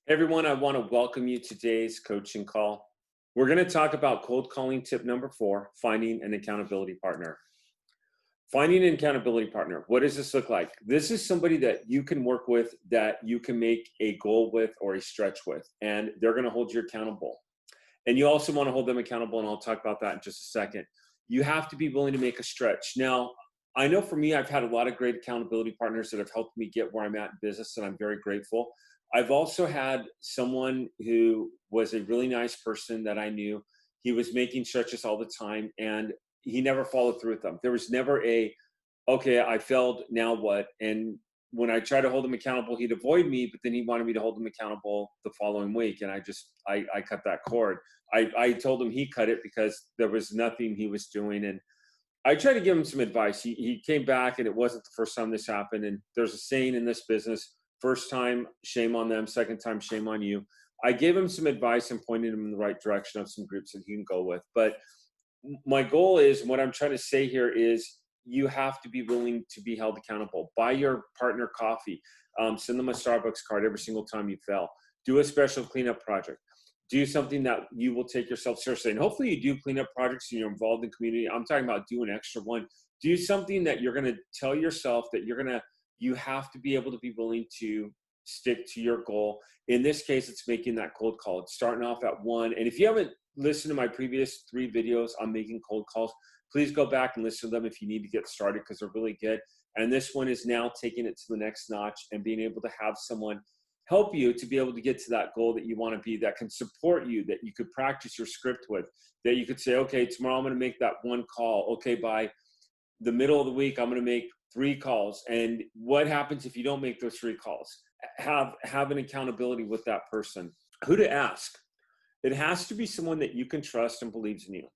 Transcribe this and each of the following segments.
Hey everyone, I want to welcome you to today's coaching call. We're going to talk about cold calling tip number 4, finding an accountability partner. Finding an accountability partner. What does this look like? This is somebody that you can work with, that you can make a goal with or a stretch with, and they're going to hold you accountable. And you also want to hold them accountable, and I'll talk about that in just a second. You have to be willing to make a stretch. Now, I know for me, I've had a lot of great accountability partners that have helped me get where I'm at in business, and I'm very grateful. I've also had someone who was a really nice person that I knew. He was making stretches all the time, and he never followed through with them. There was never a, okay, I failed, now what? And when I tried to hold him accountable, he'd avoid me, but then he wanted me to hold him accountable the following week. And I cut that cord. I told him he cut it because there was nothing he was doing. And I tried to give him some advice. He came back, and it wasn't the first time this happened. And there's a saying in this business: first time, shame on them. Second time, shame on you. I gave him some advice and pointed him in the right direction of some groups that he can go with. But my goal is, what I'm trying to say here is, you have to be willing to be held accountable. Buy your partner coffee. Send them a Starbucks card every single time you fail. Do a special cleanup project. Do something that you will take yourself seriously. And hopefully you do cleanup projects and you're involved in community. I'm talking about do an extra one. Do something that you're going to tell yourself that you have to be able to be willing to stick to your goal. In this case, it's making that cold call. It's starting off at 1. And if you haven't listened to my previous 3 videos on making cold calls, please go back and listen to them if you need to get started, because they're really good. And this one is now taking it to the next notch and being able to have someone help you to be able to get to that goal that you want to be, that can support you, that you could practice your script with, that you could say, okay, tomorrow I'm going to make that 1 call. Okay, by the middle of the week, I'm going to make 3 calls. And what happens if you don't make those 3 calls? Have an accountability with that person. Who to ask? It has to be someone that you can trust and believes in you.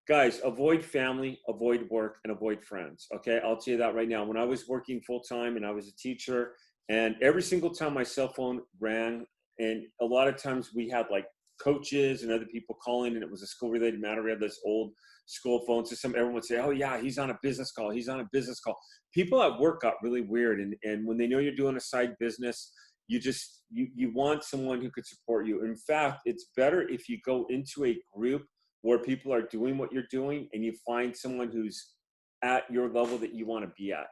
Guys, avoid family, avoid work, and avoid friends. Okay, I'll tell you that right now. When I was working full time and I was a teacher, and every single time my cell phone rang, and a lot of times we had like coaches and other people calling, and it was a school related matter. We had this old school phone system. Everyone would say, "Oh yeah, he's on a business call. He's on a business call." People at work got really weird, and when they know you're doing a side business, you want someone who could support you. In fact, it's better if you go into a group where people are doing what you're doing, and you find someone who's at your level that you want to be at.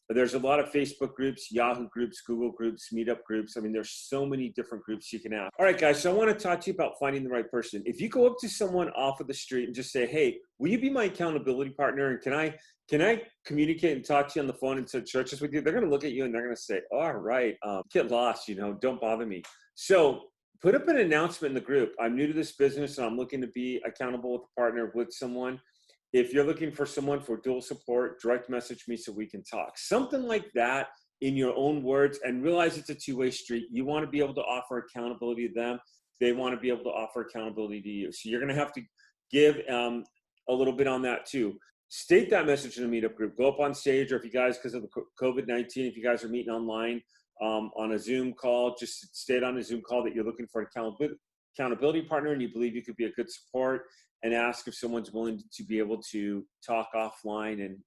There's a lot of Facebook groups, Yahoo groups, Google groups, Meetup groups. I mean, there's so many different groups you can have. All right, guys, so I want to talk to you about finding the right person. If you go up to someone off of the street and just say, "Hey, will you be my accountability partner? And can I communicate and talk to you on the phone and set churches with you?" They're going to look at you and they're going to say, "All right, get lost, don't bother me." So put up an announcement in the group: "I'm new to this business and I'm looking to be accountable with a partner with someone. If you're looking for someone for dual support, direct message me so we can talk." Something like that in your own words, and realize it's a 2-way street. You want to be able to offer accountability to them. They want to be able to offer accountability to you. So you're going to have to give a little bit on that too. State that message in the meetup group. Go up on stage, or if you guys, because of the COVID-19, if you guys are meeting online on a Zoom call, just state on a Zoom call that you're looking for an accountability partner and you believe you could be a good support, and ask if someone's willing to be able to talk offline. And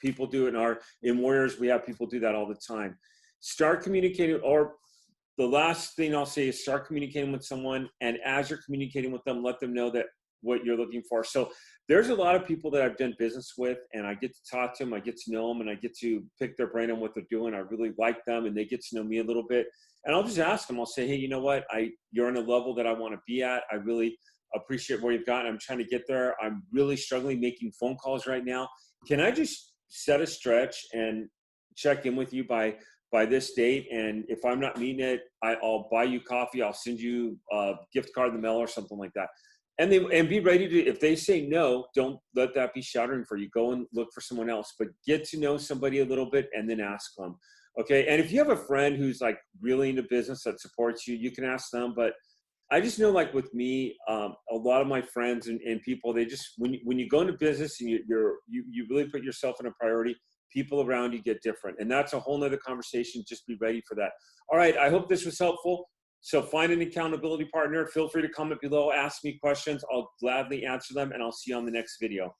people do it in Warriors. We have people do that all the time. Start communicating, or the last thing I'll say is start communicating with someone. And as you're communicating with them, let them know that what you're looking for. So there's a lot of people that I've done business with, and I get to talk to them, I get to know them, and I get to pick their brain on what they're doing. I really like them, and they get to know me a little bit. And I'll just ask them, I'll say, "Hey, you know what? You're on a level that I want to be at. I really appreciate where you've gotten. I'm trying to get there. I'm really struggling making phone calls right now. Can I just set a stretch and check in with you by this date? And if I'm not meeting it, I'll buy you coffee. I'll send you a gift card in the mail," or something like that. And be ready to, if they say no, don't let that be shattering for you. Go and look for someone else, but get to know somebody a little bit and then ask them. Okay. And if you have a friend who's like really into business that supports you, you can ask them. But I just know, like with me, a lot of my friends and people, they just, when you go into business and you really put yourself in a priority, people around you get different. And that's a whole nother conversation. Just be ready for that. All right. I hope this was helpful. So find an accountability partner. Feel free to comment below, ask me questions. I'll gladly answer them, and I'll see you on the next video.